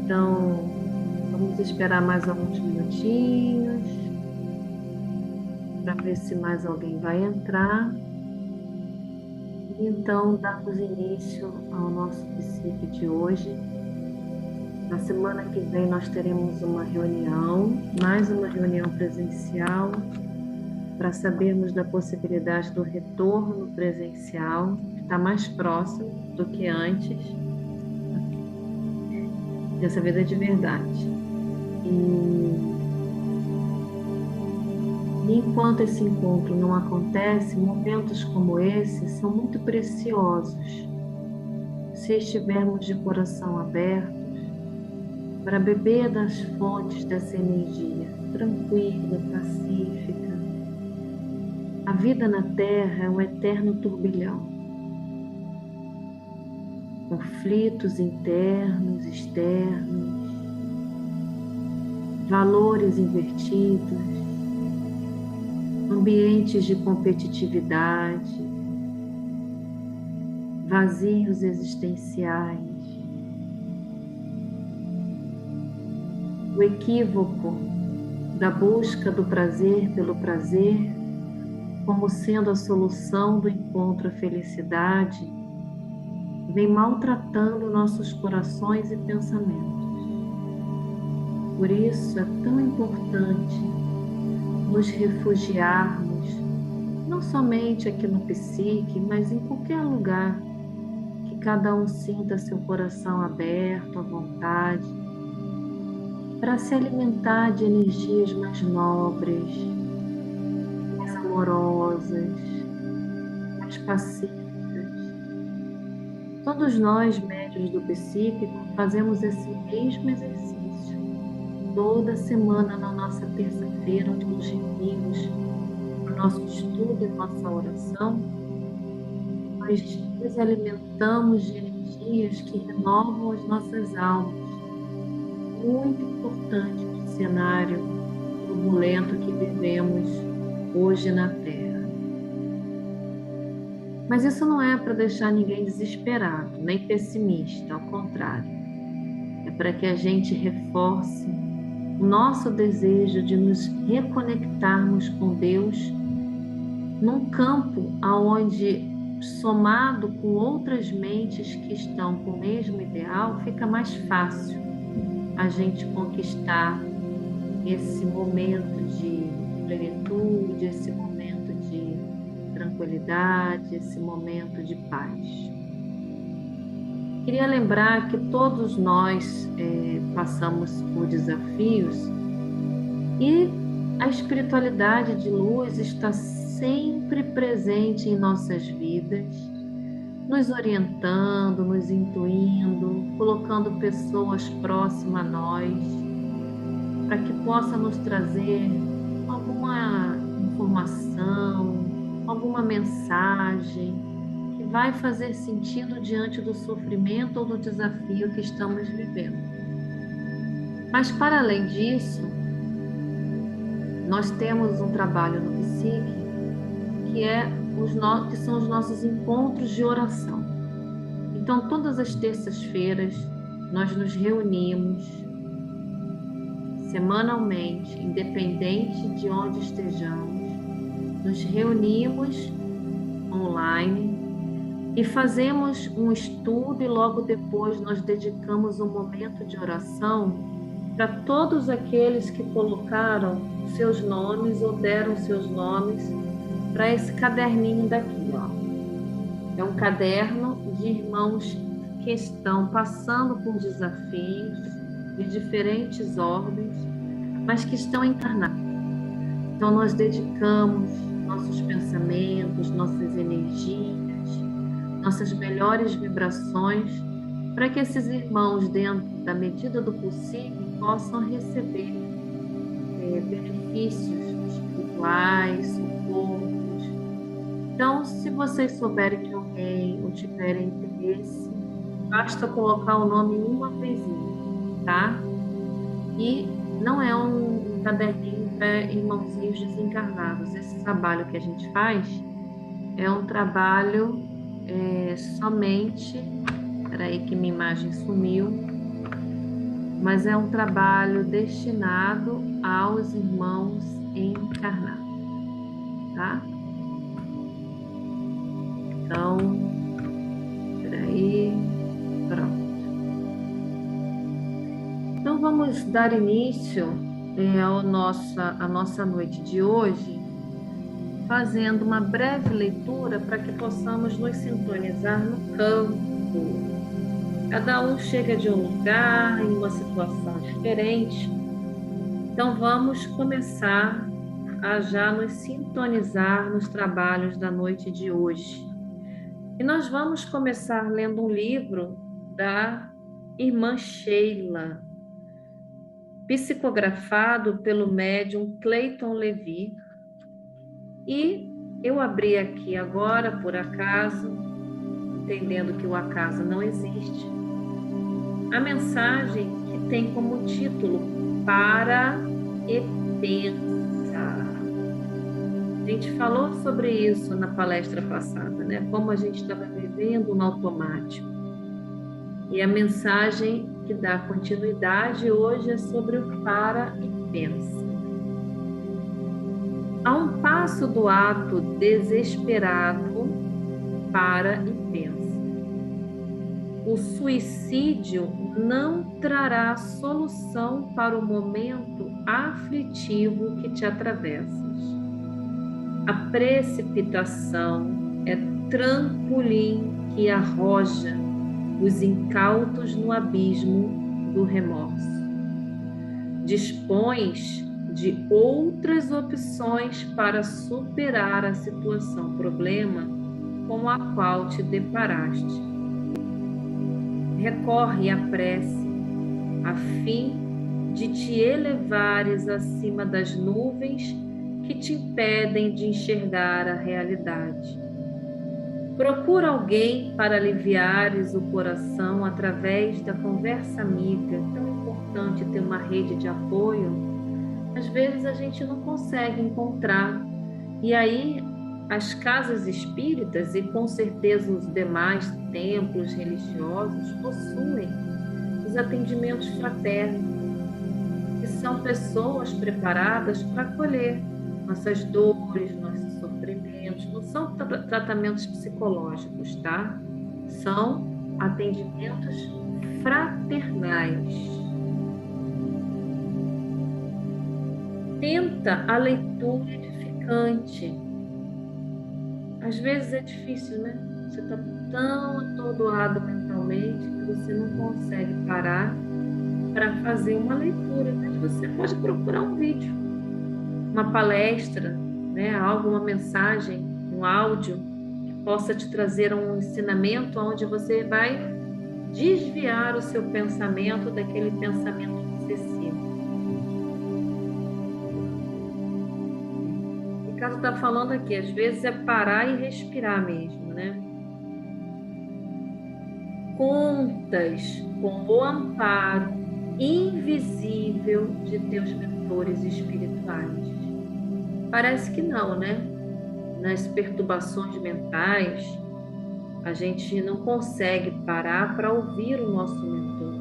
Então, vamos esperar mais alguns minutinhos para ver se mais alguém vai entrar. E então, damos início ao nosso psique de hoje. Na semana que vem nós teremos uma reunião, mais uma reunião presencial, para sabermos da possibilidade do retorno presencial, que está mais próximo do que antes, dessa vida de verdade. E enquanto esse encontro não acontece, momentos como esse são muito preciosos. Se estivermos de coração aberto para beber das fontes dessa energia tranquila, pacífica. A vida na Terra é um eterno turbilhão. Conflitos internos, externos, valores invertidos, ambientes de competitividade, vazios existenciais, o equívoco da busca do prazer pelo prazer como sendo a solução do encontro à felicidade, vem maltratando nossos corações e pensamentos. Por isso é tão importante nos refugiarmos, não somente aqui no psique, mas em qualquer lugar, que cada um sinta seu coração aberto, à vontade, para se alimentar de energias mais nobres, mais amorosas, mais pacíficas. Todos nós, médiuns do psíquico, fazemos esse mesmo exercício. Toda semana, na nossa terça-feira, onde nos reunimos para o nosso estudo e nossa oração, nós nos alimentamos de energias que renovam as nossas almas. Muito importante para o cenário turbulento que vivemos hoje na Terra. Mas isso não é para deixar ninguém desesperado, nem pessimista, ao contrário. É para que a gente reforce o nosso desejo de nos reconectarmos com Deus num campo onde, somado com outras mentes que estão com o mesmo ideal, fica mais fácil a gente conquistar esse momento de plenitude, esse momento de tranquilidade, esse momento de paz. Queria lembrar que todos nós passamos por desafios e a espiritualidade de luz está sempre presente em nossas vidas, nos orientando, nos intuindo, colocando pessoas próximas a nós, para que possa nos trazer alguma informação, alguma mensagem que vai fazer sentido diante do sofrimento ou do desafio que estamos vivendo. Mas, para além disso, nós temos um trabalho no psique que são os nossos encontros de oração. Então, todas as terças-feiras, nós nos reunimos semanalmente, independente de onde estejamos, nos reunimos online e fazemos um estudo e logo depois nós dedicamos um momento de oração para todos aqueles que colocaram seus nomes ou deram seus nomes para esse caderninho daqui, ó. É um caderno de irmãos que estão passando por desafios de diferentes ordens, mas que estão encarnados. Então nós dedicamos nossos pensamentos, nossas energias, nossas melhores vibrações para que esses irmãos, dentro da medida do possível, possam receber benefícios espirituais, socorros. Então, se vocês souberem de alguém ou tiverem interesse, basta colocar o nome uma vezinha, tá? E não é um caderninho para irmãozinhos desencarnados. Esse trabalho que a gente faz é um trabalho somente... Espera aí que minha imagem sumiu. mas é um trabalho destinado aos irmãos encarnados, tá? Então, peraí, pronto. Então, vamos dar início à nossa noite de hoje, fazendo uma breve leitura para que possamos nos sintonizar no campo. Cada um chega de um lugar, em uma situação diferente. Então, vamos começar a já nos sintonizar nos trabalhos da noite de hoje. E nós vamos começar lendo um livro da irmã Sheila, psicografado pelo médium Clayton Levi. E eu abri aqui agora, por acaso, entendendo que o acaso não existe, a mensagem que tem como título Para e Pensa. A gente falou sobre isso na palestra passada, né? Como a gente estava vivendo no automático. E a mensagem que dá continuidade hoje é sobre o Para e Pensa. A um passo do ato desesperado, para e pensa. O suicídio não trará solução para o momento aflitivo que te atravessas. A precipitação é trampolim que arroja os incautos no abismo do remorso. Dispões de outras opções para superar a situação-problema com a qual te deparaste. Recorre à prece, a fim de te elevares acima das nuvens que te impedem de enxergar a realidade. Procura alguém para aliviares o coração através da conversa amiga. Tão importante ter uma rede de apoio. Às vezes a gente não consegue encontrar. E aí as casas espíritas e com certeza os demais templos religiosos possuem os atendimentos fraternos, que são pessoas preparadas para acolher nossas dores, nossos sofrimentos. Não são tratamentos psicológicos, tá? São atendimentos fraternais. Tenta a leitura edificante. Às vezes é difícil, né? Você está tão atordoado mentalmente que você não consegue parar para fazer uma leitura, mas você pode procurar um vídeo, uma palestra, né? Alguma mensagem, um áudio que possa te trazer um ensinamento onde você vai desviar o seu pensamento daquele pensamento obsessivo. O caso está falando aqui, às vezes é parar e respirar mesmo, né? Contas com o amparo invisível de teus mentores espirituais. Parece que não, né? Nas perturbações mentais, a gente não consegue parar para ouvir o nosso mentor.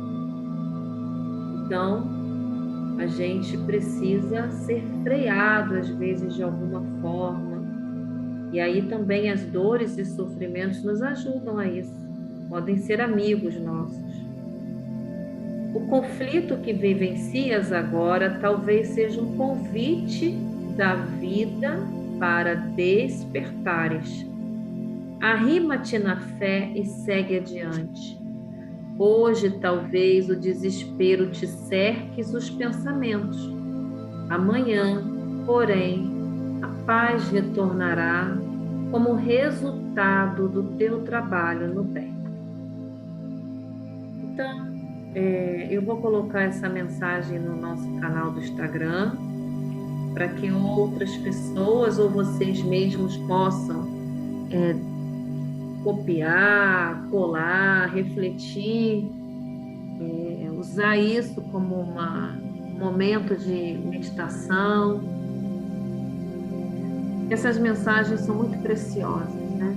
Então, a gente precisa ser freado, às vezes, de alguma forma. E aí também as dores e sofrimentos nos ajudam a isso. Podem ser amigos nossos. O conflito que vivencias agora talvez seja um convite da vida para despertares. Arrima-te na fé e segue adiante. Hoje, talvez, o desespero te cerque os pensamentos. Amanhã, porém, a paz retornará como resultado do teu trabalho no bem. Então, eu vou colocar essa mensagem no nosso canal do Instagram, para que outras pessoas ou vocês mesmos possam copiar, colar, refletir, usar isso como um momento de meditação. Essas mensagens são muito preciosas, né?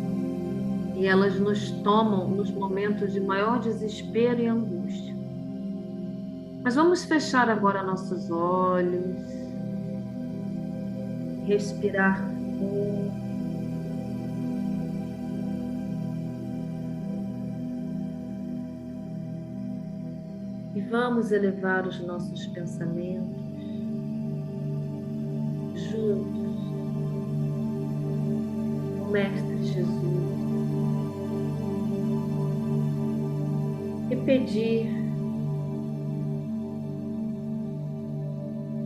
E elas nos tomam nos momentos de maior desespero e angústia. Mas vamos fechar agora nossos olhos, respirar fundo. E vamos elevar os nossos pensamentos juntos com o Mestre Jesus e pedir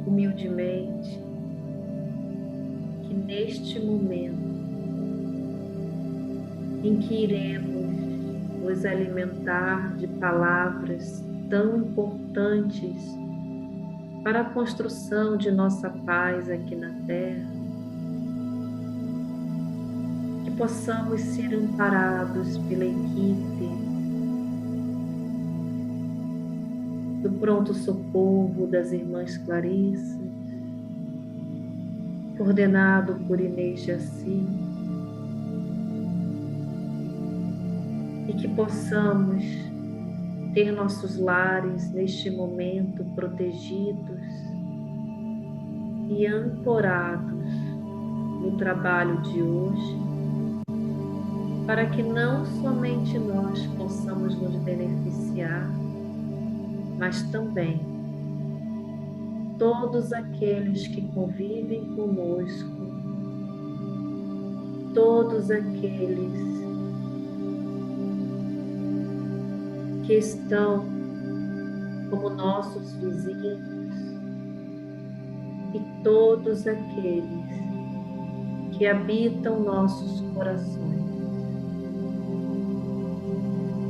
humildemente que neste momento em que iremos nos alimentar de palavras tão importantes para a construção de nossa paz aqui na Terra, que possamos ser amparados pela equipe do pronto-socorro das Irmãs Clarissas, coordenado por Inês Jaci, e que possamos ter nossos lares neste momento protegidos e ancorados no trabalho de hoje, para que não somente nós possamos nos beneficiar, mas também todos aqueles que convivem conosco, todos aqueles que estão como nossos vizinhos e todos aqueles que habitam nossos corações,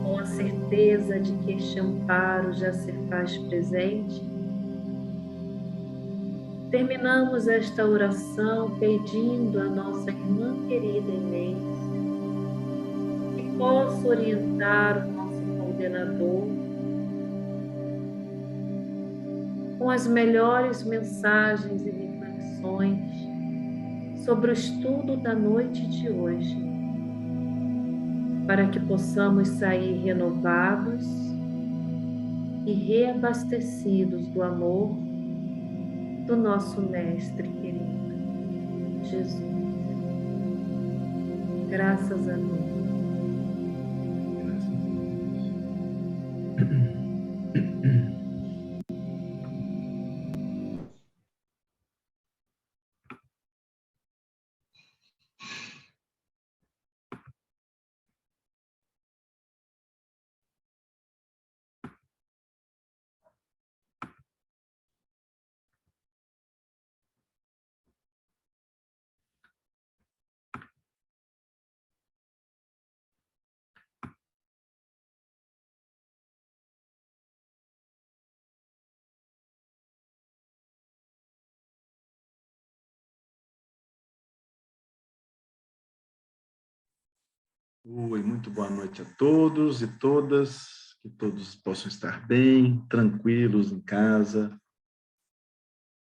com a certeza de que este amparo já se faz presente. Terminamos esta oração pedindo à nossa irmã querida Inês que possa orientar o nosso coordenador com as melhores mensagens e reflexões sobre o estudo da noite de hoje, para que possamos sair renovados e reabastecidos do amor do nosso Mestre querido, Jesus. Graças a Deus. Oi, muito boa noite a todos e todas, que todos possam estar bem, tranquilos em casa,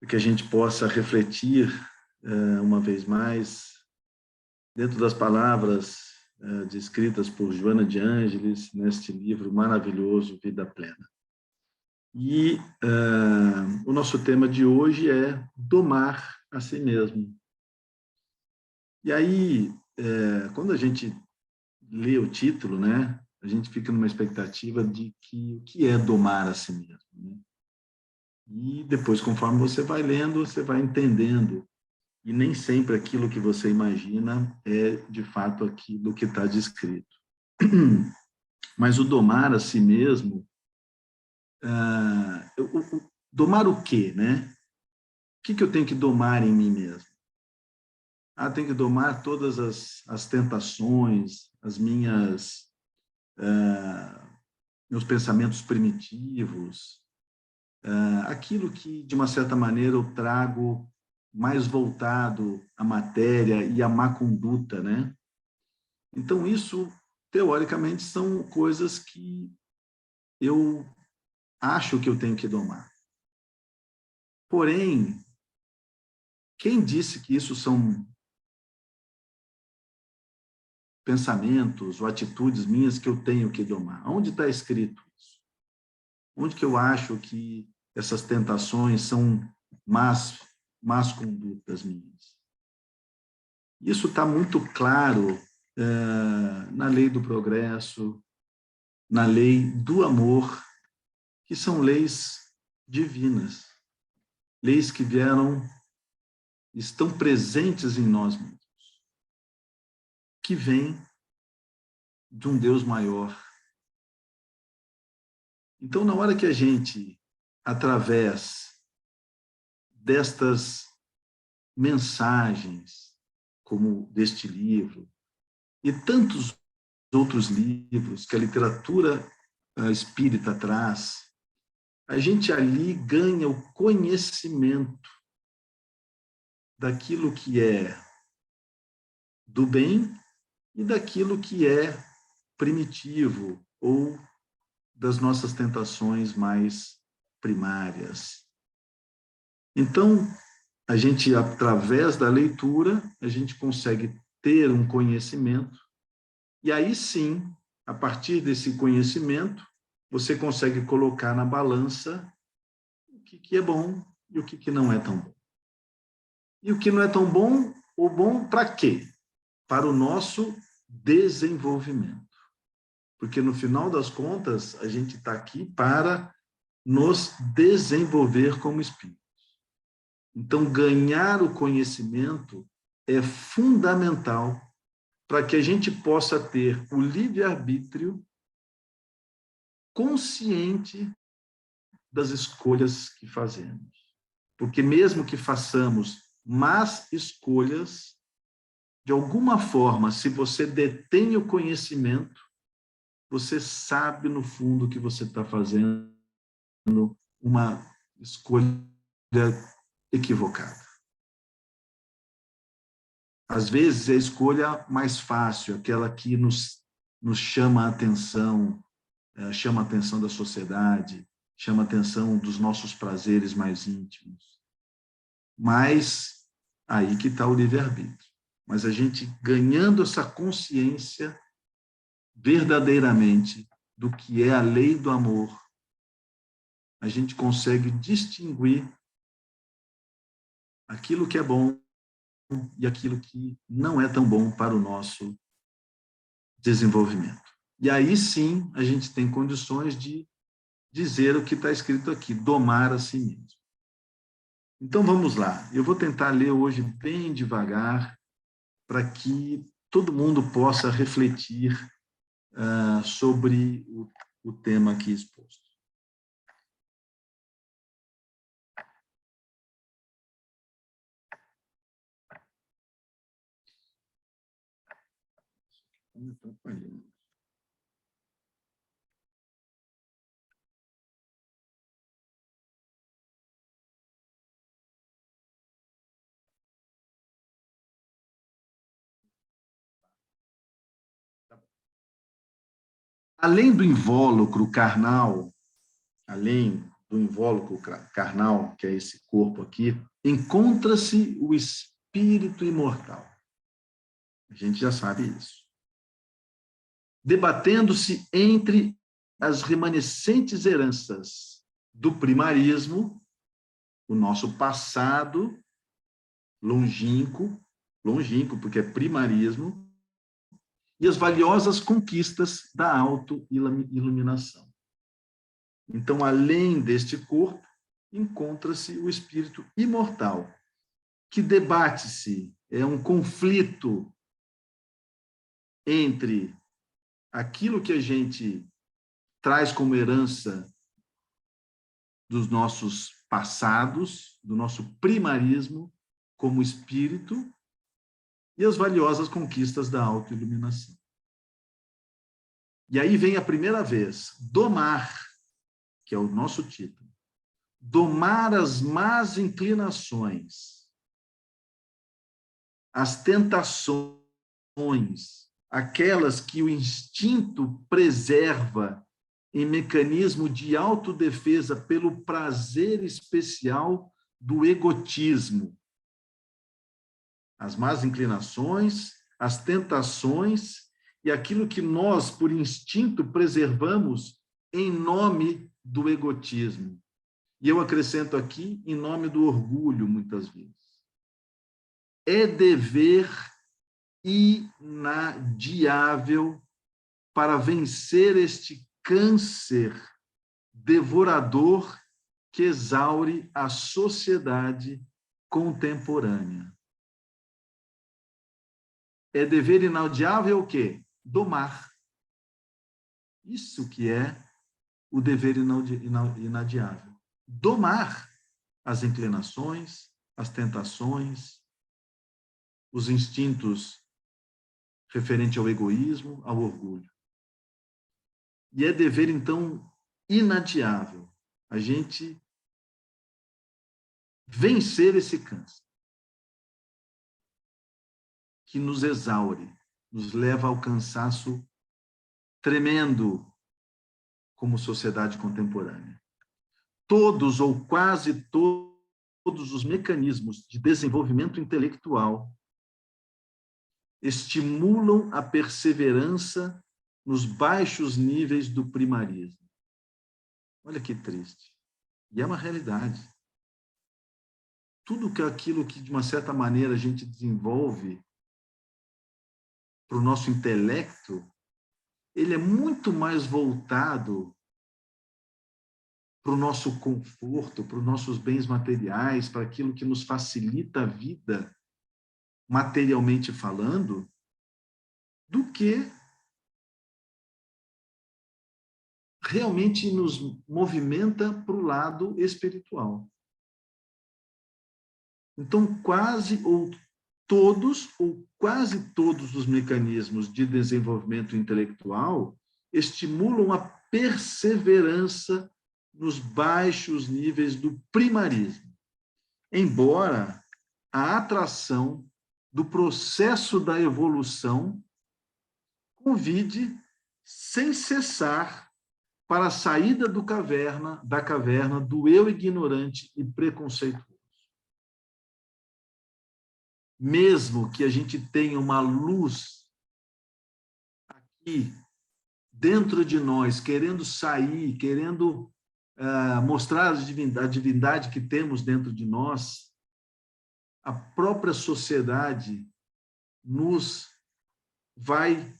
que a gente possa refletir uma vez mais dentro das palavras descritas por Joana de Ângeles neste livro maravilhoso, Vida Plena. E o nosso tema de hoje é domar a si mesmo. E aí, quando a gente lê o título, né, a gente fica numa expectativa de que o que é domar a si mesmo, né? E depois, conforme você vai lendo, você vai entendendo. E nem sempre aquilo que você imagina é, de fato, aquilo que está descrito. Mas o domar a si mesmo, domar o quê, né? O que eu tenho que domar em mim mesmo? Tem que domar todas as tentações, as minhas... meus pensamentos primitivos, aquilo que, de uma certa maneira, eu trago mais voltado à matéria e à má conduta, né? Então, isso, teoricamente, são coisas que eu acho que eu tenho que domar. Porém, quem disse que isso são pensamentos ou atitudes minhas que eu tenho que domar? Onde está escrito isso? Onde que eu acho que essas tentações são más condutas minhas? Isso está muito claro na lei do progresso, na lei do amor, que são leis divinas, leis que estão presentes em nós mesmos, que vêm de um Deus maior. Então, na hora que a gente, através destas mensagens, como deste livro, e tantos outros livros que a literatura espírita traz, a gente ali ganha o conhecimento daquilo que é do bem e daquilo que é primitivo ou das nossas tentações mais primárias. Então, a gente, através da leitura, a gente consegue ter um conhecimento, e aí sim, a partir desse conhecimento, você consegue colocar na balança o que é bom e o que não é tão bom. E o que não é tão bom, o bom para quê? Para o nosso desenvolvimento. Porque, no final das contas, a gente está aqui para nos desenvolver como espíritos. Então, ganhar o conhecimento é fundamental para que a gente possa ter o livre-arbítrio consciente das escolhas que fazemos. Porque mesmo que façamos más escolhas, de alguma forma, se você detém o conhecimento, você sabe no fundo que você está fazendo uma escolha equivocada. Às vezes é a escolha mais fácil, aquela que nos chama a atenção da sociedade, chama a atenção dos nossos prazeres mais íntimos. Mas aí que está o livre-arbítrio. Mas a gente ganhando essa consciência verdadeiramente do que é a lei do amor, a gente consegue distinguir aquilo que é bom e aquilo que não é tão bom para o nosso desenvolvimento. E aí sim a gente tem condições de dizer o que está escrito aqui, domar a si mesmo. Então vamos lá, eu vou tentar ler hoje bem devagar para que todo mundo possa refletir sobre o tema aqui exposto. Além do invólucro carnal, que é esse corpo aqui, encontra-se o espírito imortal. A gente já sabe isso. Debatendo-se entre as remanescentes heranças do primarismo, o nosso passado longínquo, porque é primarismo, e as valiosas conquistas da autoiluminação. Então, além deste corpo, encontra-se o espírito imortal, que debate-se, é um conflito entre aquilo que a gente traz como herança dos nossos passados, do nosso primarismo como espírito, e as valiosas conquistas da autoiluminação. E aí vem a primeira vez, domar, que é o nosso título. Domar as más inclinações, as tentações, aquelas que o instinto preserva em mecanismo de autodefesa pelo prazer especial do egotismo. As más inclinações, as tentações e aquilo que nós, por instinto, preservamos em nome do egotismo. E eu acrescento aqui, em nome do orgulho, muitas vezes. É dever inadiável para vencer este câncer devorador que exaure a sociedade contemporânea. É dever inadiável o quê? Domar. Isso que é o dever inadiável. Domar as inclinações, as tentações, os instintos referentes ao egoísmo, ao orgulho. E é dever, então, inadiável a gente vencer esse câncer que nos exaure, nos leva ao cansaço tremendo como sociedade contemporânea. Todos ou quase todos os mecanismos de desenvolvimento intelectual estimulam a perseverança nos baixos níveis do primarismo. Olha que triste. E é uma realidade. Tudo aquilo que, de uma certa maneira, a gente desenvolve para o nosso intelecto, ele é muito mais voltado para o nosso conforto, para os nossos bens materiais, para aquilo que nos facilita a vida, materialmente falando, do que realmente nos movimenta para o lado espiritual. Então, quase todos os mecanismos de desenvolvimento intelectual estimulam a perseverança nos baixos níveis do primarismo, embora a atração do processo da evolução convide sem cessar para a saída da caverna do eu ignorante e preconceituoso. Mesmo que a gente tenha uma luz aqui dentro de nós, querendo sair, querendo mostrar a divindade que temos dentro de nós, a própria sociedade nos vai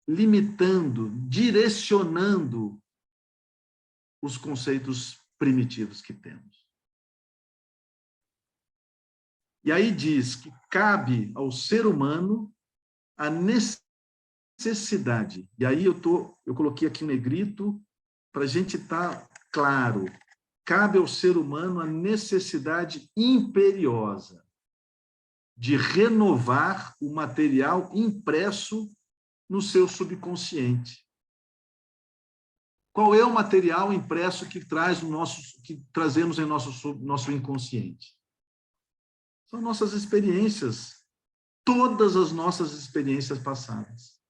limitando, direcionando os conceitos primitivos que temos. E aí diz que cabe ao ser humano a necessidade. E aí eu coloquei aqui um negrito para a gente estar claro. Cabe ao ser humano a necessidade imperiosa de renovar o material impresso no seu subconsciente. Qual é o material impresso que trazemos em nosso inconsciente? São nossas experiências, todas as nossas experiências passadas.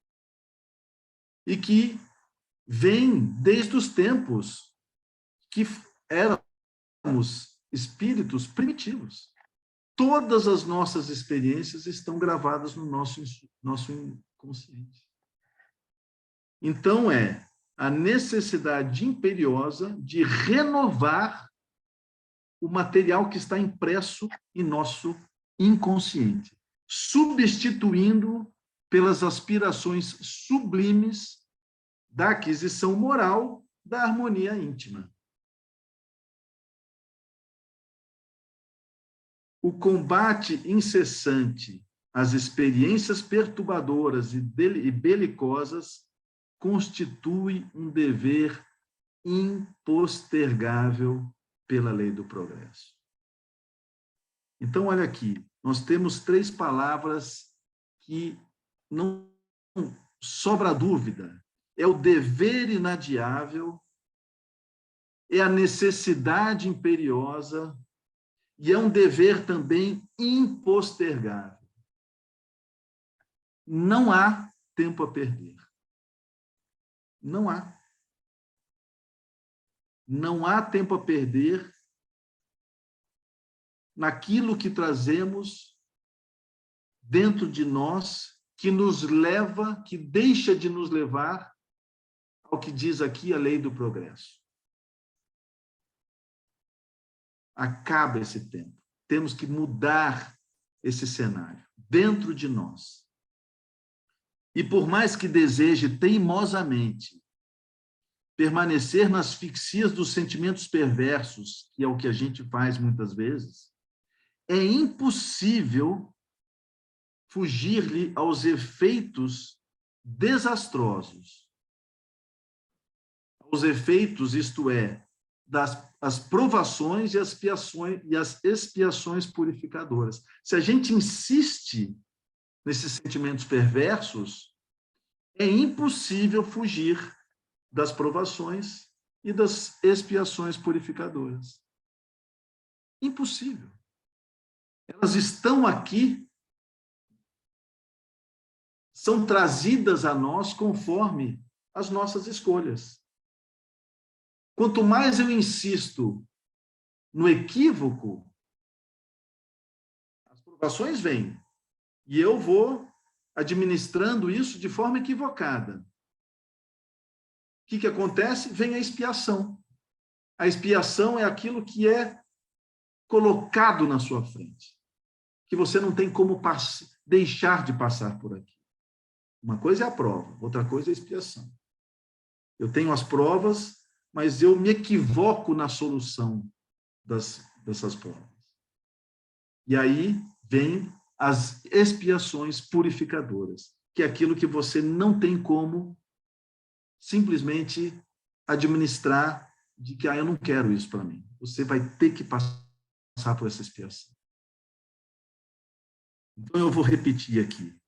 E que vêm desde os tempos que éramos espíritos primitivos. Todas as nossas experiências estão gravadas no nosso inconsciente. Então, é a necessidade imperiosa de renovar o material que está impresso em nosso inconsciente, substituindo pelas aspirações sublimes da aquisição moral da harmonia íntima. O combate incessante às experiências perturbadoras e belicosas constitui um dever impostergável pela lei do progresso. Então, olha aqui, nós temos 3 palavras que não sobra dúvida. É o dever inadiável, é a necessidade imperiosa e é um dever também impostergável. Não há tempo a perder. Não há. Não há tempo a perder naquilo que trazemos dentro de nós, que nos leva, que deixa de nos levar ao que diz aqui a lei do progresso. Acaba esse tempo. Temos que mudar esse cenário dentro de nós. E por mais que deseje teimosamente permanecer nas asfixias dos sentimentos perversos, que é o que a gente faz muitas vezes, é impossível fugir-lhe aos efeitos desastrosos. Aos efeitos, isto é, as provações e as expiações purificadoras. Se a gente insiste nesses sentimentos perversos, é impossível fugir das provações e das expiações purificadoras. Impossível. Elas estão aqui, são trazidas a nós conforme as nossas escolhas. Quanto mais eu insisto no equívoco, as provações vêm. E eu vou administrando isso de forma equivocada. O que acontece? Vem a expiação. A expiação é aquilo que é colocado na sua frente, que você não tem como deixar de passar por aqui. Uma coisa é a prova, outra coisa é a expiação. Eu tenho as provas, mas eu me equivoco na solução dessas provas. E aí vem as expiações purificadoras, que é aquilo que você não tem como simplesmente administrar de que eu não quero isso para mim. Você vai ter que passar por essa expiação. Então, eu vou repetir aqui.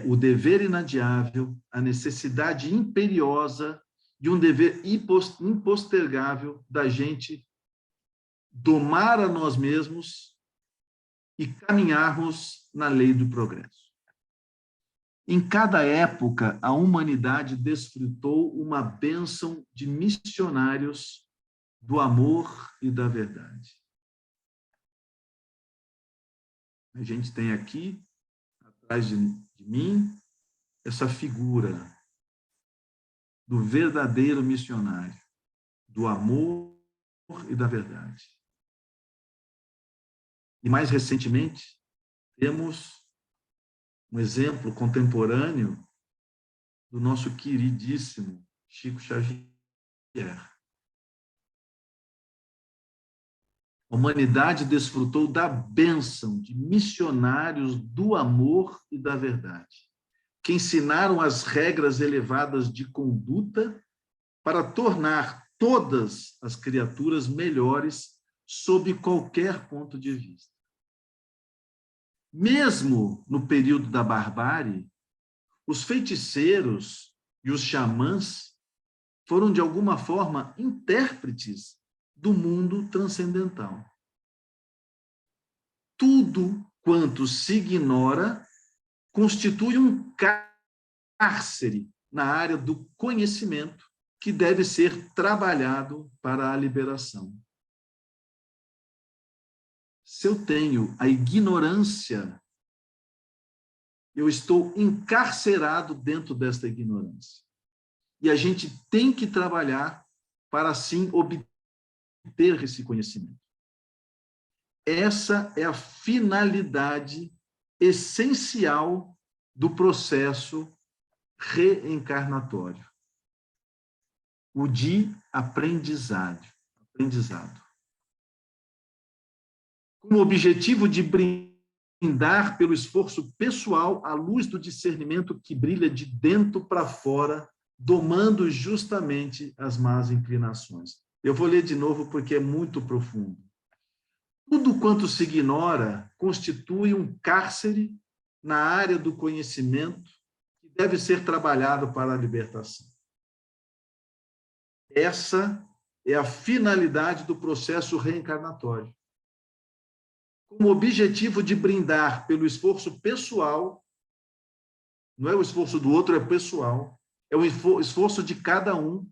O dever inadiável, a necessidade imperiosa e um dever impostergável da gente domar a nós mesmos e caminharmos na lei do progresso. Em cada época, a humanidade desfrutou uma bênção de missionários do amor e da verdade. A gente tem aqui, atrás de mim, essa figura do verdadeiro missionário, do amor e da verdade. E mais recentemente, temos um exemplo contemporâneo do nosso queridíssimo Chico Xavier. A humanidade desfrutou da bênção de missionários do amor e da verdade, que ensinaram as regras elevadas de conduta para tornar todas as criaturas melhores sob qualquer ponto de vista. Mesmo no período da barbárie, os feiticeiros e os xamãs foram, de alguma forma, intérpretes do mundo transcendental. Tudo quanto se ignora constitui um cárcere na área do conhecimento que deve ser trabalhado para a liberação. Se eu tenho a ignorância, eu estou encarcerado dentro desta ignorância. E a gente tem que trabalhar para, assim, obter esse conhecimento. Essa é a finalidade essencial do processo reencarnatório. O de aprendizado. Com o objetivo de brindar pelo esforço pessoal a luz do discernimento que brilha de dentro para fora, domando justamente as más inclinações. Eu vou ler de novo porque é muito profundo. Tudo quanto se ignora constitui um cárcere na área do conhecimento que deve ser trabalhado para a libertação. Essa é a finalidade do processo reencarnatório. Com o objetivo de brindar pelo esforço pessoal, não é o esforço do outro, é pessoal, é o esforço de cada um,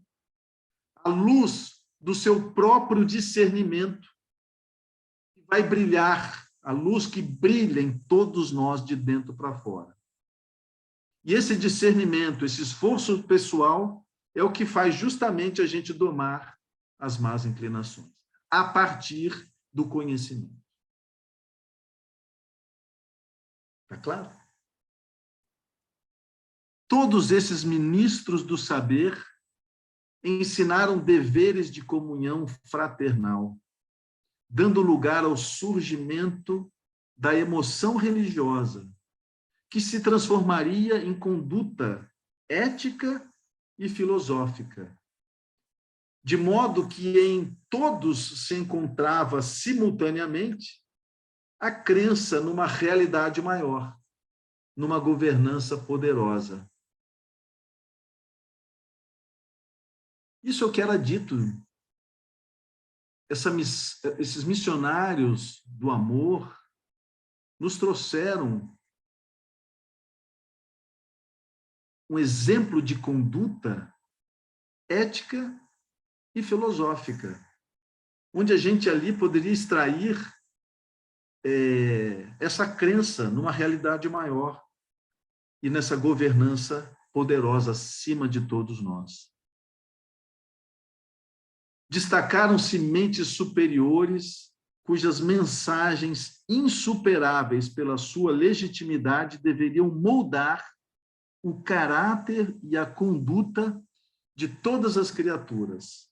a luz do seu próprio discernimento, que vai brilhar, a luz que brilha em todos nós de dentro para fora. E esse discernimento, esse esforço pessoal, é o que faz justamente a gente domar as más inclinações, a partir do conhecimento. Está claro? Todos esses ministros do saber ensinaram deveres de comunhão fraternal, dando lugar ao surgimento da emoção religiosa, que se transformaria em conduta ética e filosófica, de modo que em todos se encontrava simultaneamente a crença numa realidade maior, numa governança poderosa. Isso é o que era dito. Esses missionários do amor nos trouxeram um exemplo de conduta ética e filosófica, onde a gente ali poderia extrair essa crença numa realidade maior e nessa governança poderosa acima de todos nós. Destacaram-se mentes superiores cujas mensagens insuperáveis pela sua legitimidade deveriam moldar o caráter e a conduta de todas as criaturas.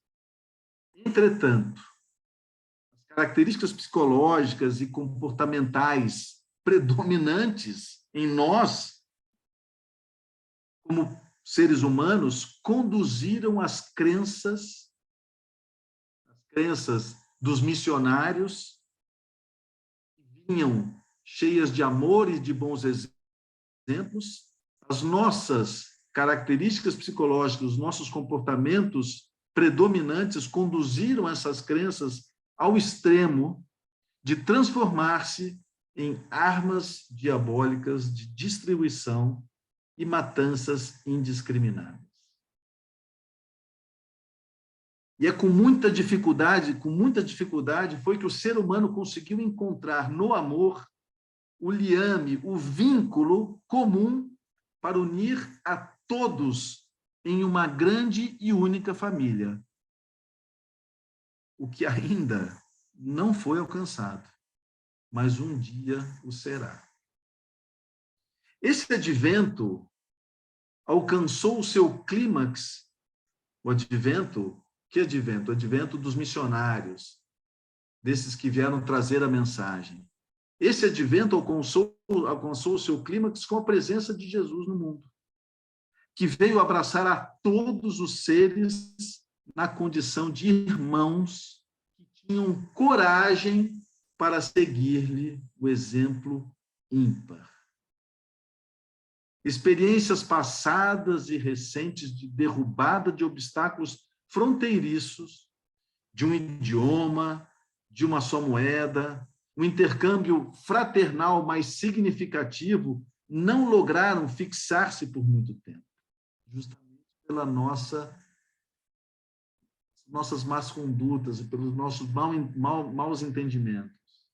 Entretanto, as características psicológicas e comportamentais predominantes em nós, como seres humanos, conduziram as crenças dos missionários, que vinham cheias de amor e de bons exemplos. As nossas características psicológicas, os nossos comportamentos predominantes conduziram essas crenças ao extremo de transformar-se em armas diabólicas de destruição e matanças indiscriminadas. E é com muita dificuldade foi que o ser humano conseguiu encontrar no amor o liame, o vínculo comum para unir a todos em uma grande e única família. O que ainda não foi alcançado, mas um dia o será. Esse advento alcançou o seu clímax, o advento. Que advento? O advento dos missionários, desses que vieram trazer a mensagem. Esse advento alcançou o seu clímax com a presença de Jesus no mundo, que veio abraçar a todos os seres na condição de irmãos que tinham coragem para seguir-lhe o exemplo ímpar. Experiências passadas e recentes de derrubada de obstáculos fronteiriços, de um idioma, de uma só moeda, um intercâmbio fraternal mais significativo, não lograram fixar-se por muito tempo, justamente pela nossas más condutas e pelos nossos maus entendimentos.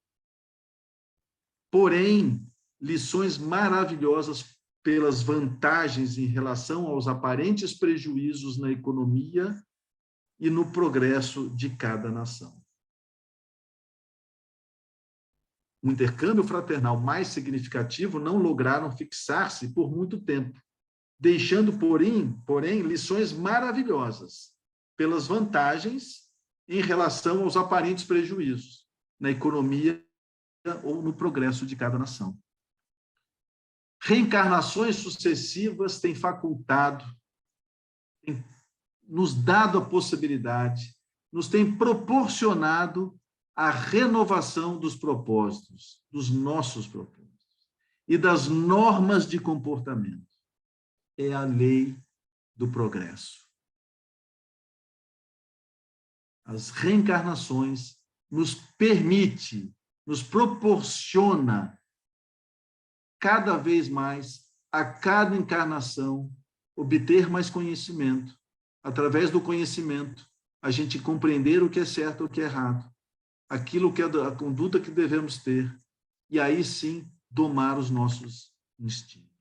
Porém, lições maravilhosas pelas vantagens em relação aos aparentes prejuízos na economia e no progresso de cada nação. Um intercâmbio fraternal mais significativo não lograram fixar-se por muito tempo, deixando, porém, lições maravilhosas pelas vantagens em relação aos aparentes prejuízos na economia ou no progresso de cada nação. Reencarnações sucessivas têm facultado, têm nos dado a possibilidade, nos têm proporcionado a renovação dos propósitos, dos nossos propósitos e das normas de comportamento. É a lei do progresso. As reencarnações nos permite, nos proporciona cada vez mais, a cada encarnação, obter mais conhecimento. Através do conhecimento, a gente compreender o que é certo e o que é errado, aquilo que é a conduta que devemos ter, e aí sim domar os nossos instintos.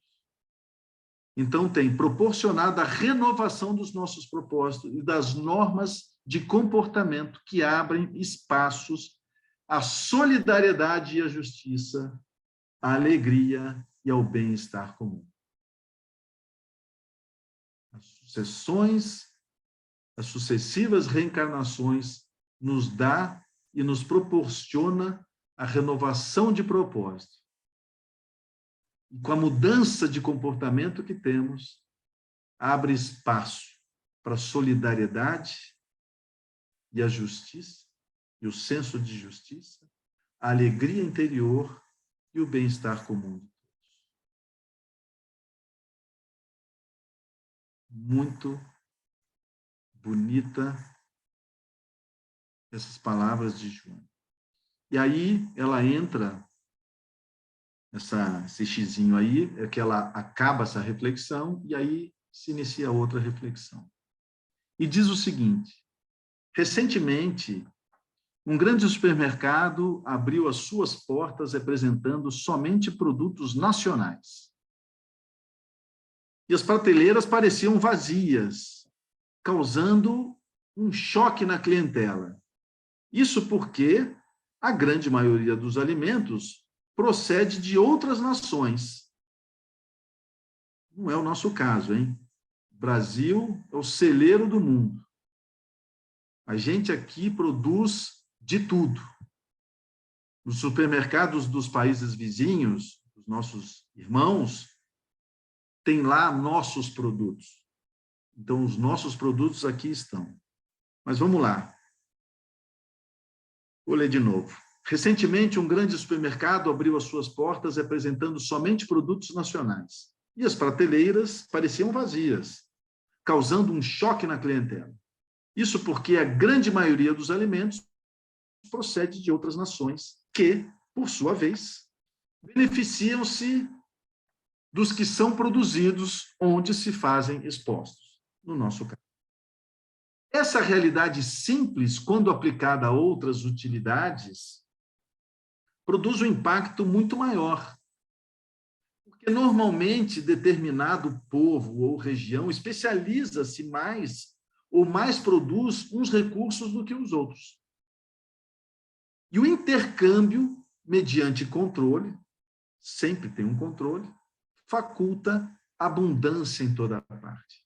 Então, tem proporcionado a renovação dos nossos propósitos e das normas de comportamento que abrem espaços à solidariedade e à justiça, à alegria e ao bem-estar comum. As sucessivas reencarnações nos dá e nos proporciona a renovação de propósito. E com a mudança de comportamento que temos, abre espaço para a solidariedade e a justiça, e o senso de justiça, a alegria interior e o bem-estar comum de todos. Muito bonita essas palavras de Joana. E aí ela entra, esse xizinho aí, é que ela acaba essa reflexão e aí se inicia outra reflexão. E diz o seguinte: recentemente, um grande supermercado abriu as suas portas apresentando somente produtos nacionais. E as prateleiras pareciam vazias, causando um choque na clientela. Isso porque a grande maioria dos alimentos procede de outras nações. Não é o nosso caso, hein? O Brasil é o celeiro do mundo. A gente aqui produz de tudo. Nos supermercados dos países vizinhos, os nossos irmãos, tem lá nossos produtos. Então, os nossos produtos aqui estão. Mas vamos lá. Vou ler de novo. Recentemente, um grande supermercado abriu as suas portas apresentando somente produtos nacionais. E as prateleiras pareciam vazias, causando um choque na clientela. Isso porque a grande maioria dos alimentos procede de outras nações que, por sua vez, beneficiam-se dos que são produzidos onde se fazem expostos, no nosso caso. Essa realidade simples, quando aplicada a outras utilidades, produz um impacto muito maior. Porque, normalmente, determinado povo ou região especializa-se mais ou mais produz uns recursos do que os outros. E o intercâmbio, mediante controle, sempre tem um controle, faculta abundância em toda parte.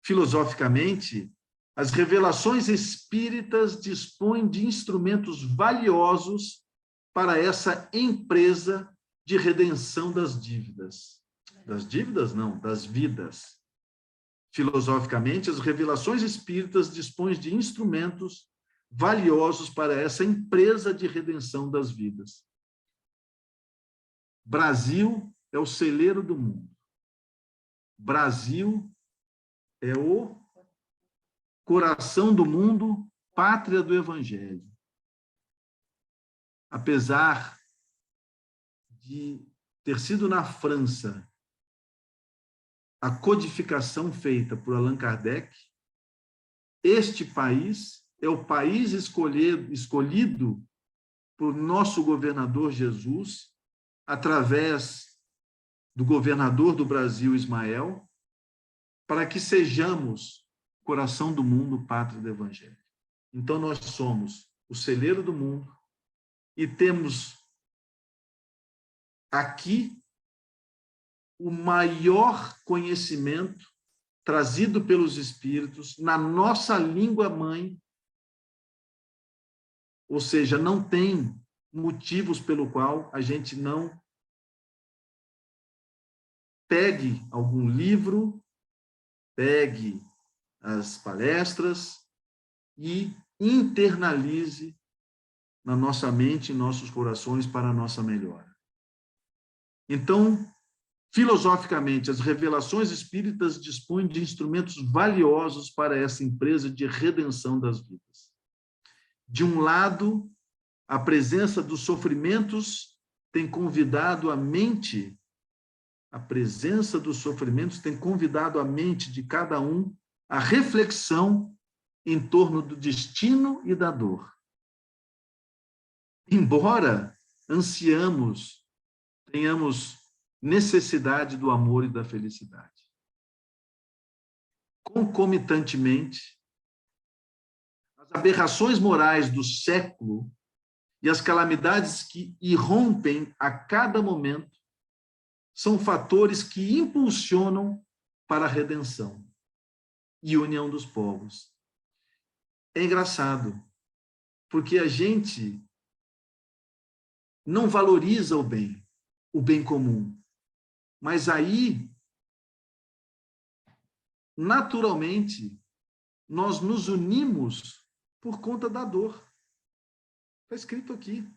Filosoficamente, as revelações espíritas dispõem de instrumentos valiosos para essa empresa de redenção das dívidas. Das dívidas, não, das vidas. Filosoficamente, as revelações espíritas dispõem de instrumentos valiosos para essa empresa de redenção das vidas. Brasil é o celeiro do mundo. Brasil é o coração do mundo, pátria do Evangelho. Apesar de ter sido na França a codificação feita por Allan Kardec, este país é o país escolhido por nosso governador Jesus, através do governador do Brasil, Ismael, para que sejamos coração do mundo, pátria do Evangelho. Então, nós somos o celeiro do mundo e temos aqui o maior conhecimento trazido pelos Espíritos na nossa língua mãe, ou seja, não tem motivos pelo qual a gente não pegue algum livro, pegue as palestras e internalize na nossa mente e nossos corações para a nossa melhora. Então, filosoficamente, as revelações espíritas dispõem de instrumentos valiosos para essa empresa de redenção das vidas. De um lado, a presença dos sofrimentos tem convidado a mente de cada um à reflexão em torno do destino e da dor. Embora tenhamos necessidade do amor e da felicidade. Concomitantemente, as aberrações morais do século e as calamidades que irrompem a cada momento são fatores que impulsionam para a redenção e união dos povos. É engraçado, porque a gente não valoriza o bem comum. Mas aí, naturalmente, nós nos unimos por conta da dor. Está escrito aqui.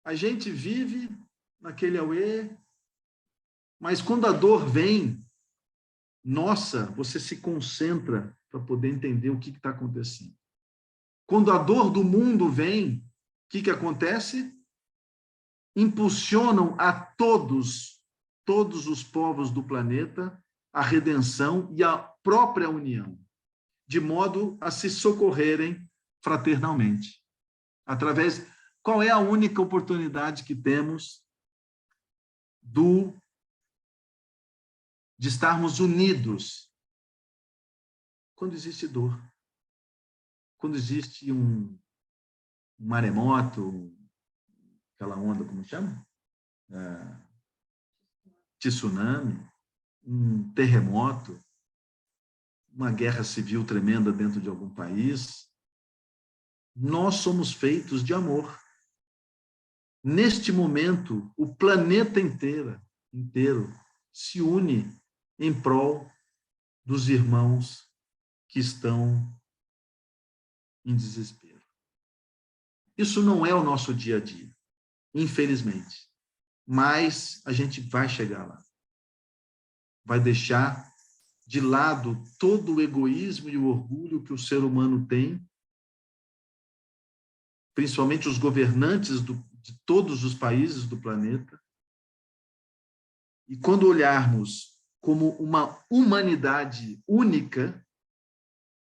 A gente vive naquele auê, mas quando a dor vem, nossa, você se concentra para poder entender o que está acontecendo. Quando a dor do mundo vem, o que acontece? Impulsionam a todos os povos do planeta, a redenção e a própria união, de modo a se socorrerem fraternalmente. Qual é a única oportunidade que temos de estarmos unidos? Quando existe dor. Quando existe um maremoto, aquela onda, como chama? Tsunami, um terremoto, uma guerra civil tremenda dentro de algum país. Nós somos feitos de amor. Neste momento, o planeta inteiro se une em prol dos irmãos que estão em desespero. Isso não é o nosso dia a dia, infelizmente. Mas a gente vai chegar lá. Vai deixar de lado todo o egoísmo e o orgulho que o ser humano tem, principalmente os governantes de todos os países do planeta. E quando olharmos como uma humanidade única,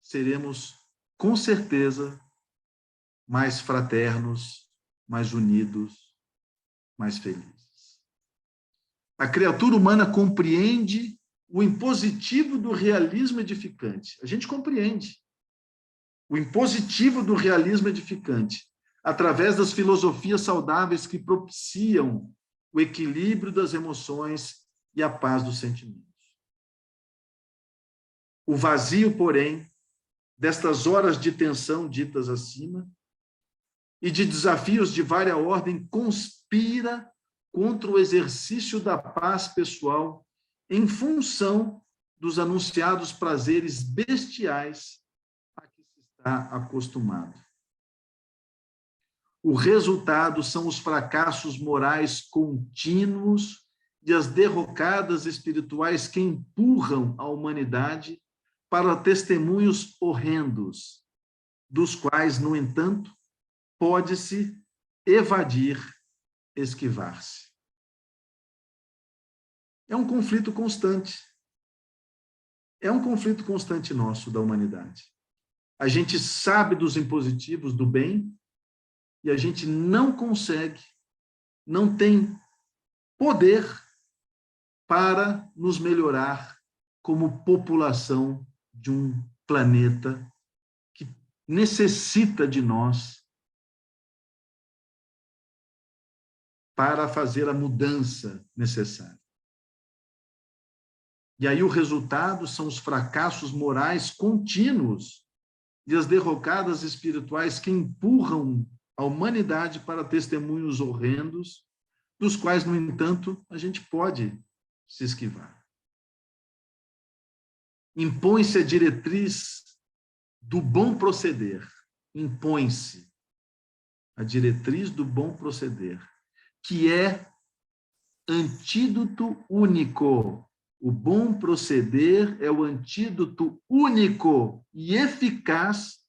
seremos, com certeza, mais fraternos, mais unidos, mais felizes. A criatura humana compreende o impositivo do realismo edificante. A gente compreende o impositivo do realismo edificante através das filosofias saudáveis que propiciam o equilíbrio das emoções e a paz dos sentimentos. O vazio, porém, destas horas de tensão ditas acima e de desafios de vária ordem conspira contra o exercício da paz pessoal em função dos anunciados prazeres bestiais a que se está acostumado. O resultado são os fracassos morais contínuos e as derrocadas espirituais que empurram a humanidade para testemunhos horrendos, dos quais, no entanto, pode-se evadir, esquivar-se. É um conflito constante. É um conflito constante nosso, da humanidade. A gente sabe dos impositivos do bem e a gente não consegue, não tem poder para nos melhorar como população de um planeta que necessita de nós para fazer a mudança necessária. E aí o resultado são os fracassos morais contínuos e as derrocadas espirituais que empurram a humanidade para testemunhos horrendos, dos quais, no entanto, a gente pode se esquivar. Impõe-se a diretriz do bom proceder. Impõe-se a diretriz do bom proceder, que é antídoto único. O bom proceder é o antídoto único e eficaz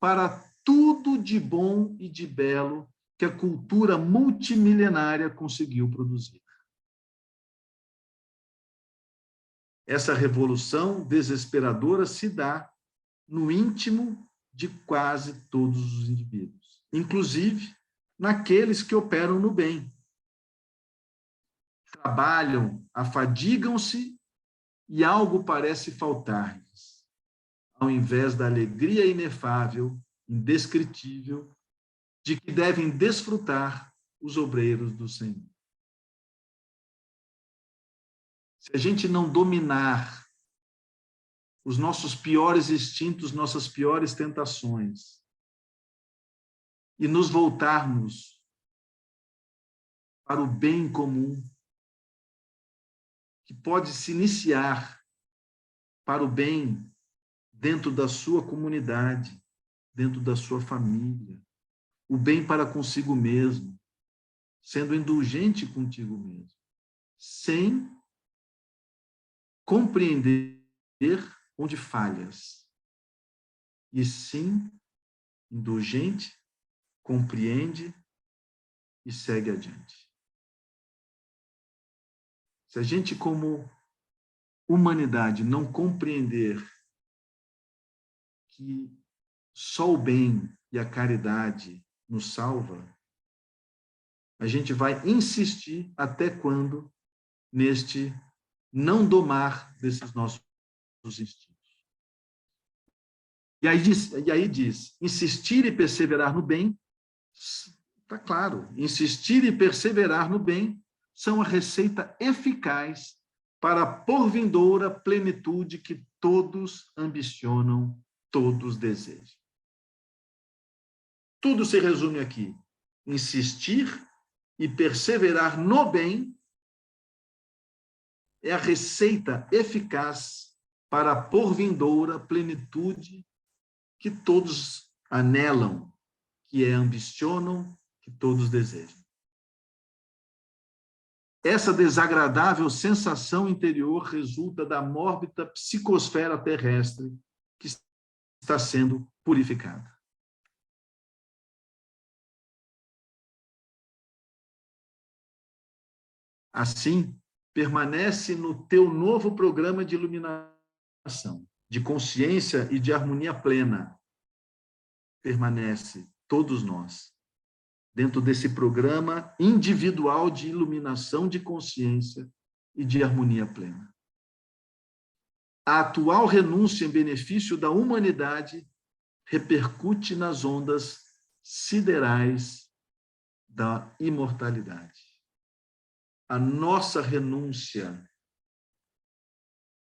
para tudo de bom e de belo que a cultura multimilenária conseguiu produzir. Essa revolução desesperadora se dá no íntimo de quase todos os indivíduos, inclusive naqueles que operam no bem. trabalham, afadigam-se e algo parece faltar-lhes, ao invés da alegria inefável, indescritível, de que devem desfrutar os obreiros do Senhor. Se a gente não dominar os nossos piores instintos, nossas piores tentações, e nos voltarmos para o bem comum, que pode se iniciar para o bem dentro da sua comunidade, dentro da sua família, o bem para consigo mesmo, sendo indulgente contigo mesmo, sem compreender onde falhas, e sim indulgente, compreende e segue adiante. Se a gente, como humanidade, não compreender que só o bem e a caridade nos salva, a gente vai insistir até quando neste não domar desses nossos instintos. E aí diz, insistir e perseverar no bem, está claro, insistir e perseverar no bem são a receita eficaz para a porvindoura plenitude que todos ambicionam, todos desejam. Tudo se resume aqui. Insistir e perseverar no bem é a receita eficaz para a porvindoura plenitude que todos anelam, que ambicionam, que todos desejam. Essa desagradável sensação interior resulta da mórbida psicosfera terrestre que está sendo purificada. Assim, permanece no teu novo programa de iluminação, de consciência e de harmonia plena. Permanece todos nós dentro desse programa individual de iluminação de consciência e de harmonia plena. A atual renúncia em benefício da humanidade repercute nas ondas siderais da imortalidade. A nossa renúncia,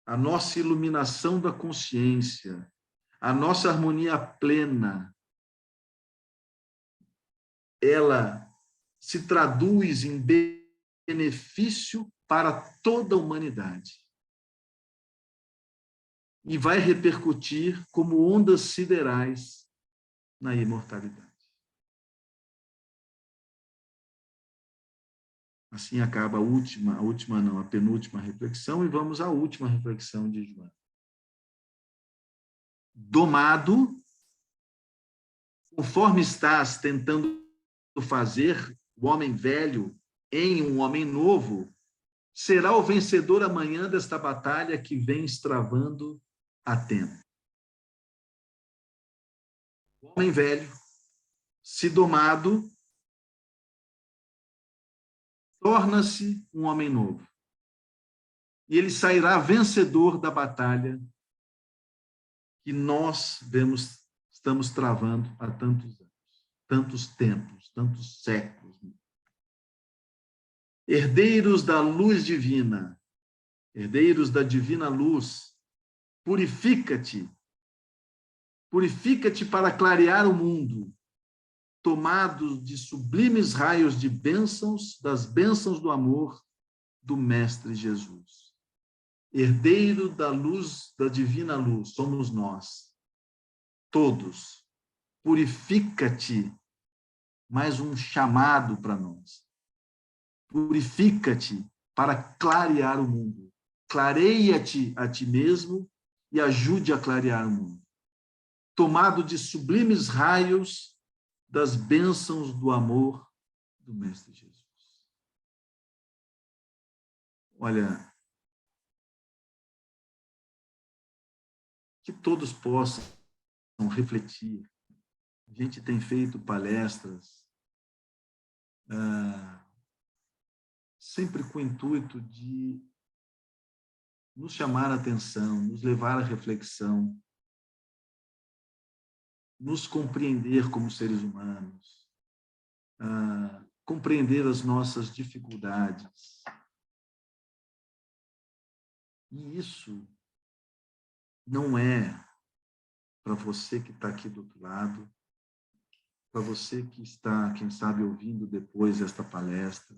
a nossa iluminação da consciência, a nossa harmonia plena, ela se traduz em benefício para toda a humanidade e vai repercutir como ondas siderais na imortalidade. Assim acaba a penúltima reflexão, e vamos à última reflexão de Joana. Domado, conforme estás tentando fazer o homem velho em um homem novo, será o vencedor amanhã desta batalha que vens travando há tempo. O homem velho, se domado, torna-se um homem novo. E ele sairá vencedor da batalha que nós estamos travando há tantos anos, tantos tempos, tantos séculos. Herdeiros da luz divina, herdeiros da divina luz, purifica-te para clarear o mundo, tomados de sublimes raios de bênçãos, das bênçãos do amor do Mestre Jesus. Herdeiro da luz, da divina luz, somos nós, todos. Purifica-te, mais um chamado para nós. Purifica-te para clarear o mundo. Clareia-te a ti mesmo e ajude a clarear o mundo. Tomado de sublimes raios das bênçãos do amor do Mestre Jesus. Olha, que todos possam refletir. A gente tem feito palestras sempre com o intuito de nos chamar a atenção, nos levar à reflexão, nos compreender como seres humanos, compreender as nossas dificuldades. E isso não é para você que está aqui do outro lado, para você que está, quem sabe, ouvindo depois esta palestra.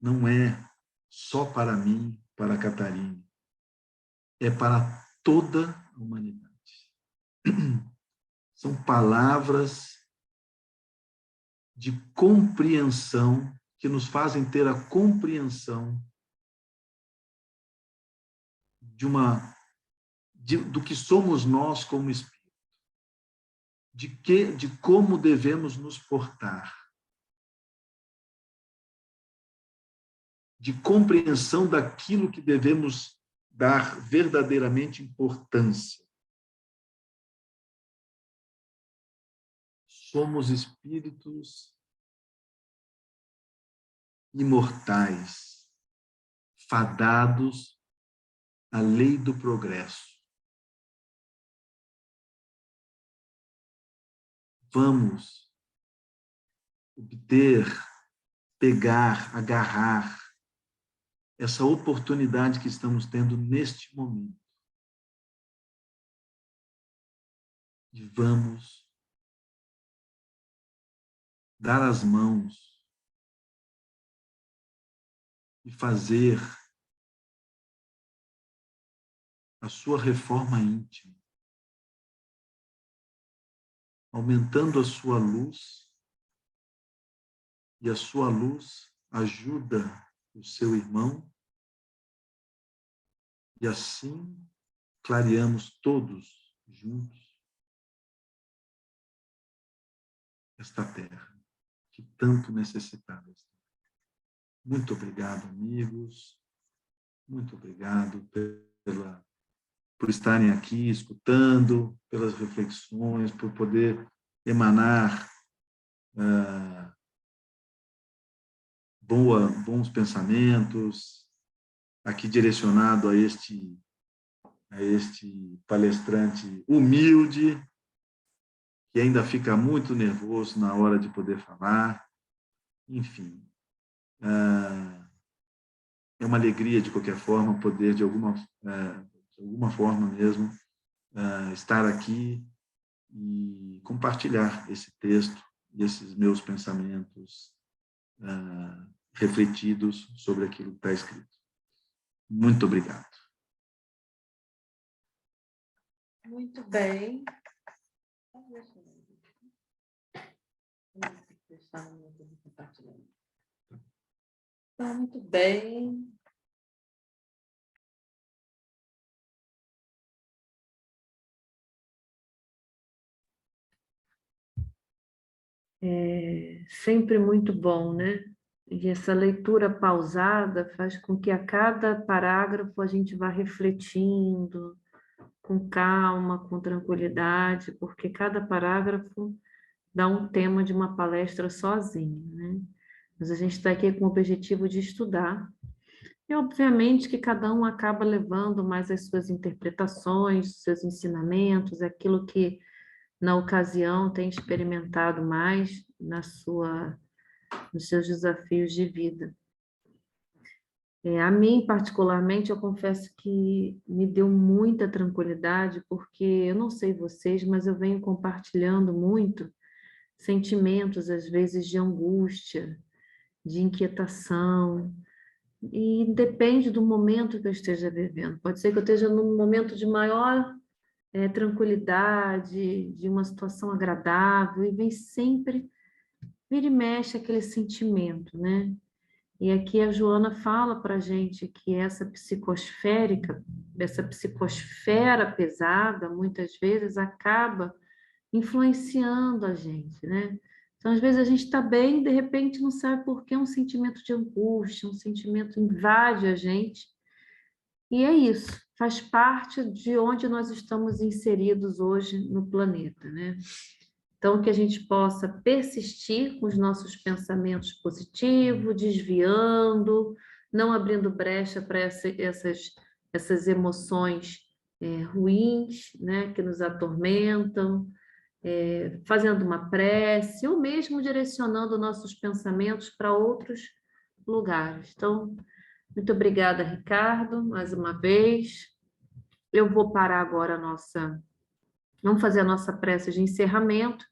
Não é só para mim, para a Catarina. É para toda a humanidade. São palavras de compreensão que nos fazem ter a compreensão do que somos nós como espírito, de como devemos nos portar, de compreensão daquilo que devemos dar verdadeiramente importância. Somos espíritos imortais, fadados à lei do progresso. Vamos obter, pegar, agarrar essa oportunidade que estamos tendo neste momento. E vamos dar as mãos e fazer a sua reforma íntima, aumentando a sua luz, e a sua luz ajuda o seu irmão, e assim clareamos todos juntos esta terra que tanto necessitava. Muito obrigado, amigos. Muito obrigado por estarem aqui escutando, pelas reflexões, por poder emanar bons pensamentos, aqui direcionado a este palestrante humilde, que ainda fica muito nervoso na hora de poder falar. Enfim, é uma alegria, de qualquer forma, poder, de alguma forma mesmo, estar aqui e compartilhar esse texto e esses meus pensamentos refletidos sobre aquilo que está escrito. Muito obrigado. Muito bem. Tá, muito bem. É sempre muito bom, né? E essa leitura pausada faz com que a cada parágrafo a gente vá refletindo com calma, com tranquilidade, porque cada parágrafo dá um tema de uma palestra sozinho, né? Mas a gente está aqui com o objetivo de estudar. E, obviamente, que cada um acaba levando mais as suas interpretações, seus ensinamentos, aquilo que, na ocasião, tem experimentado mais nos seus desafios de vida. A mim, particularmente, eu confesso que me deu muita tranquilidade, porque, eu não sei vocês, mas eu venho compartilhando muito sentimentos, às vezes, de angústia, de inquietação, e depende do momento que eu esteja vivendo. Pode ser que eu esteja num momento de maior tranquilidade, de uma situação agradável, e vem sempre, vira e mexe aquele sentimento, né? E aqui a Joana fala para a gente que essa psicosfera pesada, muitas vezes acaba influenciando a gente, né? Então, às vezes a gente está bem, de repente não sabe por que um sentimento de angústia, um sentimento invade a gente. E é isso, faz parte de onde nós estamos inseridos hoje no planeta, né? Então, que a gente possa persistir com os nossos pensamentos positivos, desviando, não abrindo brecha para essas emoções ruins, né, que nos atormentam, fazendo uma prece, ou mesmo direcionando nossos pensamentos para outros lugares. Então, muito obrigada, Ricardo, mais uma vez. Eu vou parar agora vamos fazer a nossa prece de encerramento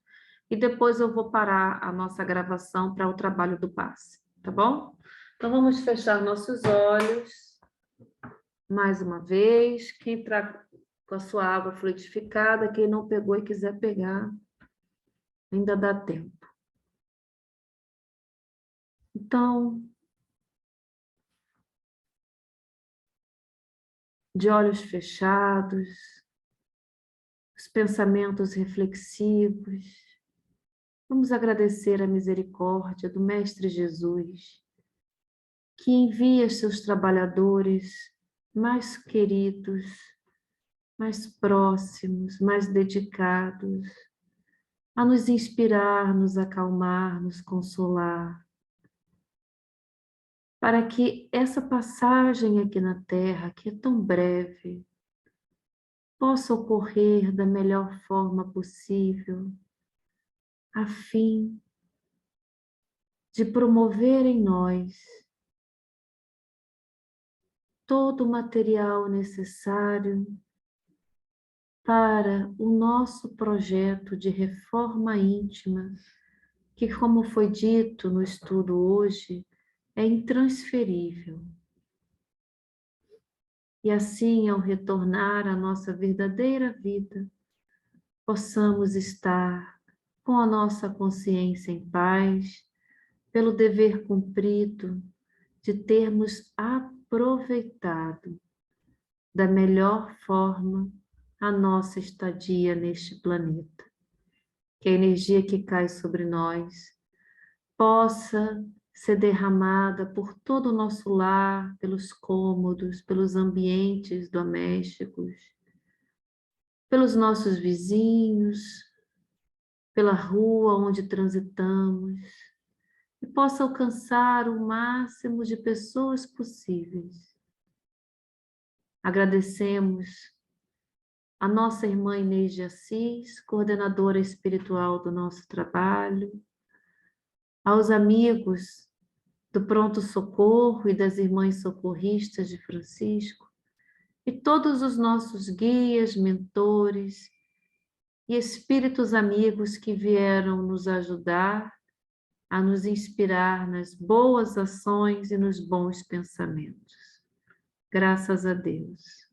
e depois eu vou parar a nossa gravação para o trabalho do passe, tá bom? Então vamos fechar nossos olhos mais uma vez. Quem está com a sua água fluidificada, quem não pegou e quiser pegar, ainda dá tempo. Então, de olhos fechados, os pensamentos reflexivos, vamos agradecer a misericórdia do Mestre Jesus, que envia seus trabalhadores mais queridos, mais próximos, mais dedicados, a nos inspirar, nos acalmar, nos consolar, para que essa passagem aqui na Terra, que é tão breve, possa ocorrer da melhor forma possível, a fim de promover em nós todo o material necessário para o nosso projeto de reforma íntima, que, como foi dito no estudo hoje, é intransferível. E assim, ao retornar à nossa verdadeira vida, possamos estar com a nossa consciência em paz, pelo dever cumprido de termos aproveitado da melhor forma a nossa estadia neste planeta. Que a energia que cai sobre nós possa ser derramada por todo o nosso lar, pelos cômodos, pelos ambientes domésticos, pelos nossos vizinhos, pela rua onde transitamos, e possa alcançar o máximo de pessoas possíveis. Agradecemos a nossa irmã Inês de Assis, coordenadora espiritual do nosso trabalho, aos amigos do Pronto Socorro e das Irmãs Socorristas de Francisco, e todos os nossos guias, mentores e espíritos amigos que vieram nos ajudar a nos inspirar nas boas ações e nos bons pensamentos. Graças a Deus.